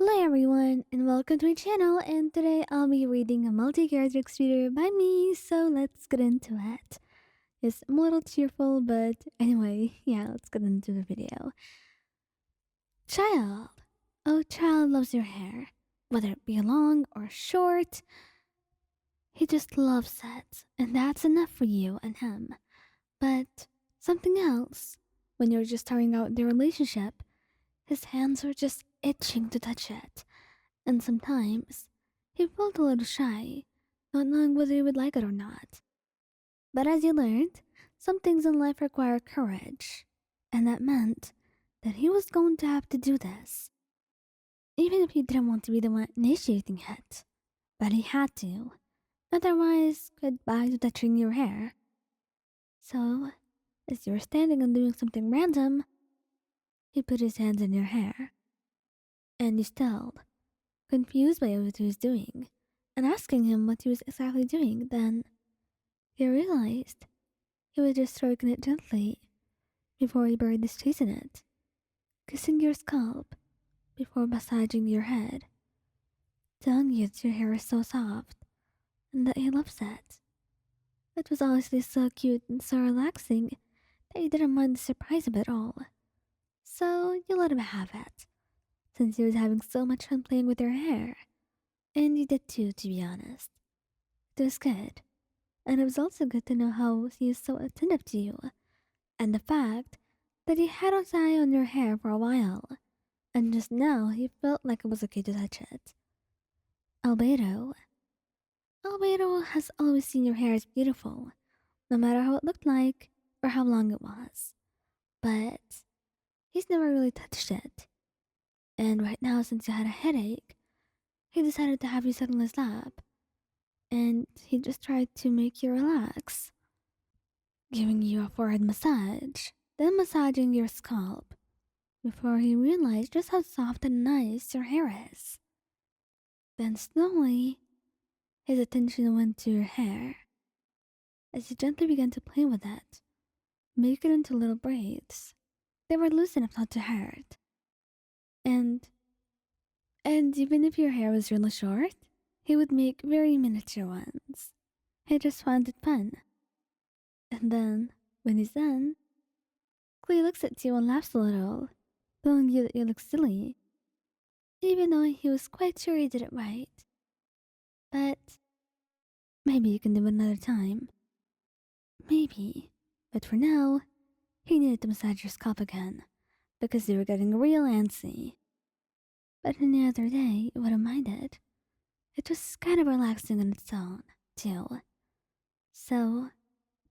Hello everyone and welcome to my channel, and today I'll be reading a multi-character reader by me, so let's get into it. Yes, I'm a little cheerful, but anyway, yeah, let's get into the video. Child. Oh, child loves your hair. Whether it be long or short, he just loves it, and that's enough for you and him. But something else, when you're just starting out the relationship, his hands are just itching to touch it. And sometimes he felt a little shy, not knowing whether he would like it or not. But as he learned, some things in life require courage, and that meant that he was going to have to do this, even if he didn't want to be the one initiating it. But he had to, otherwise, goodbye to touching your hair. So, as you were standing and doing something random, he put his hands in your hair, and you stalled, confused by what he was doing, and asking him what he was exactly doing. Then he realized he was just stroking it gently before he buried his face in it, kissing your scalp before massaging your head, telling you that your hair is so soft and that he loves it. It was honestly so cute and so relaxing that you didn't mind the surprise of it all. So you let him have it, since he was having so much fun playing with your hair. And you did too, to be honest. It was good. And it was also good to know how he is so attentive to you, and the fact that he had his eye on your hair for a while, and just now he felt like it was okay to touch it. Albedo. Albedo has always seen your hair as beautiful, no matter how it looked like or how long it was. But he's never really touched it. And right now, since you had a headache, he decided to have you sit on his lap, and he just tried to make you relax, giving you a forehead massage, then massaging your scalp, before he realized just how soft and nice your hair is. Then slowly, his attention went to your hair, as he gently began to play with it, make it into little braids. They were loose enough not to hurt. And, and even if your hair was really short, he would make very miniature ones. He just found it fun. And then, when he's done, Clee looks at you and laughs a little, telling you that you look silly, even though he was quite sure he did it right. But maybe you can do it another time. Maybe. But for now, he needed to massage your scalp again, because you were getting real antsy. But any other day, you wouldn't mind it. It was kind of relaxing on its own, too. So,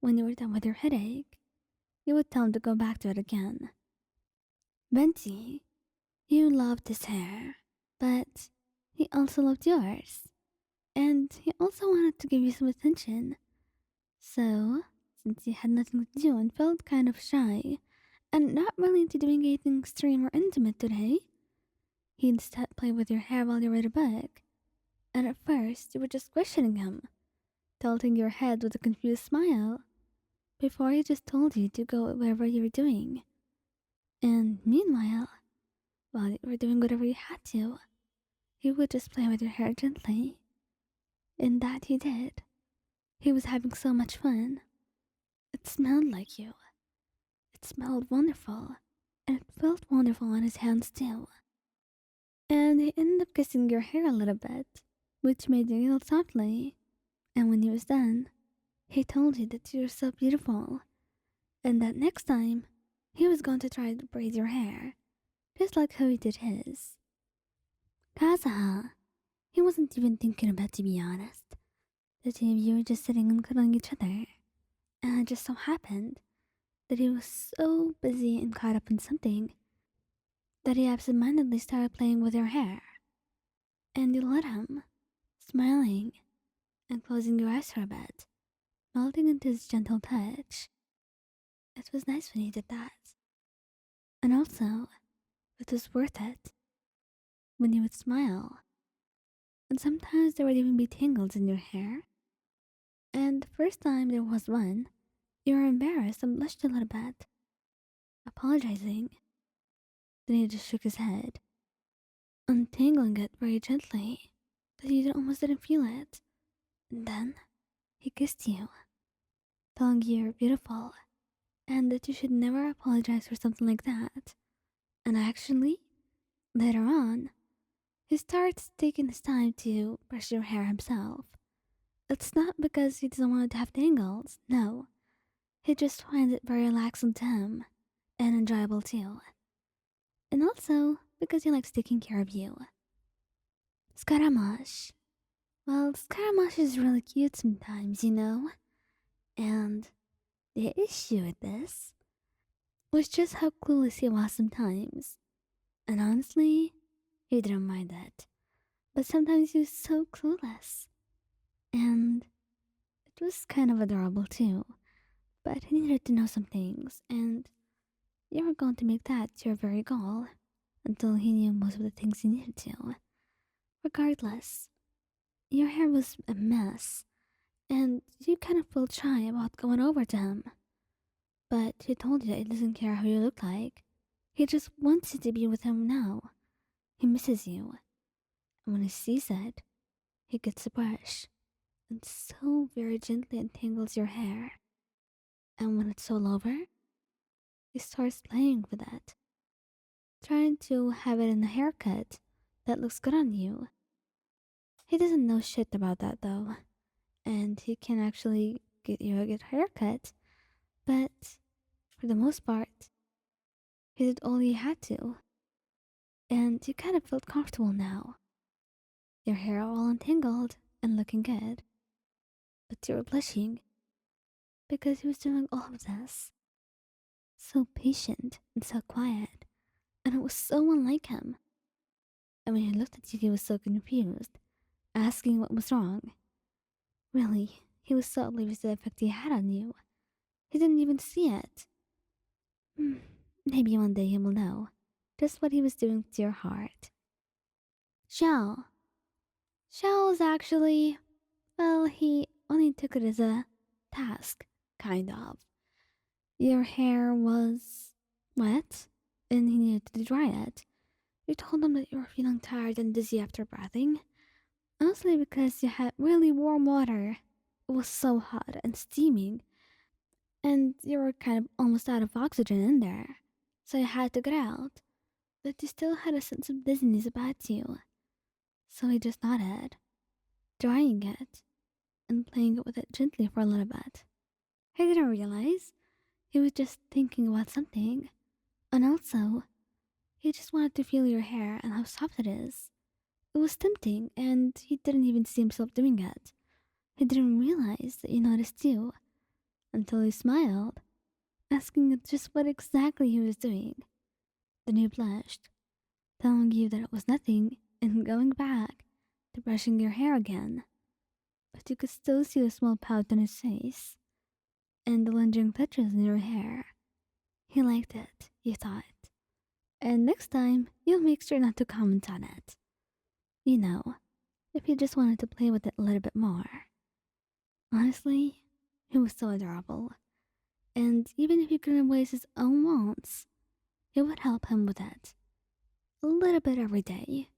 when you were done with your headache, you would tell him to go back to it again. Venti, you loved his hair, but he also loved yours. And he also wanted to give you some attention. So, since he had nothing to do and felt kind of shy, and not really into doing anything extreme or intimate today, he instead played with your hair while you read a book. And at first, you were just questioning him, tilting your head with a confused smile, before he just told you to go wherever you were doing. And meanwhile, while you were doing whatever you had to, he would just play with your hair gently. And that he did. He was having so much fun. It smelled like you. It smelled wonderful, and it felt wonderful on his hands too. And he ended up kissing your hair a little bit, which made you feel softly. And when he was done, he told you that you were so beautiful, and that next time, he was going to try to braid your hair, just like how he did his. Kazuha, he wasn't even thinking about, to be honest. The two of you were just sitting and cuddling each other, and it just so happened that he was so busy and caught up in something that he absentmindedly started playing with your hair. And you let him, smiling and closing your eyes for a bit, melting into his gentle touch. It was nice when he did that. And also, it was worth it when you would smile. And sometimes there would even be tangles in your hair. And the first time there was one, you were embarrassed and blushed a little bit, apologizing. Then he just shook his head, untangling it very gently, that you almost didn't feel it. And then he kissed you, telling you you're beautiful and that you should never apologize for something like that. And actually, later on, he starts taking his time to brush your hair himself. It's not because he doesn't want to have tangles, no. He just finds it very relaxing to him and enjoyable too. And also because he likes taking care of you. Scaramouche. Well, Scaramouche is really cute sometimes, you know? And the issue with this was just how clueless he was sometimes. And honestly, he didn't mind that. But sometimes he was so clueless. And it was kind of adorable too. But he needed to know some things, and you were going to make that your very goal until he knew most of the things he needed to. Regardless, your hair was a mess, and you kind of felt shy about going over to him. But he told you that he doesn't care how you look like. He just wants you to be with him now. He misses you. And when he sees it, he gets a brush and so very gently untangles your hair. And when it's all over, he starts playing with it, trying to have it in a haircut that looks good on you. He doesn't know shit about that though, and he can actually get you a good haircut, but for the most part, he did all he had to, and you kind of felt comfortable now. Your hair all untangled and looking good, but you were blushing because he was doing all of this. So patient and so quiet, and it was so unlike him. And when he looked at you, he was so confused, asking what was wrong. Really, he was so oblivious to the effect he had on you. He didn't even see it. Hmm, maybe one day he will know just what he was doing to your heart. Xiao. Xiao was actually, well, he only took it as a task, kind of. Your hair was wet, and he needed to dry it. You told him that you were feeling tired and dizzy after bathing, mostly because you had really warm water. It was so hot and steaming, and you were kind of almost out of oxygen in there, so you had to get out. But you still had a sense of dizziness about you, so he just nodded, drying it and playing it with it gently for a little bit. He didn't realize he was just thinking about something, and also he just wanted to feel your hair and how soft it is. It was tempting, and he didn't even see himself doing it. He didn't realize that you noticed too, until he smiled, asking just what exactly he was doing. Then he blushed, telling you that it was nothing, and going back to brushing your hair again. But you could still see the small pout on his face, and the lingering touches in your hair. He liked it, you thought. And next time, you'll make sure not to comment on it. You know, if you just wanted to play with it a little bit more. Honestly, he was so adorable. And even if he couldn't voice his own wants, it would help him with it. A little bit every day.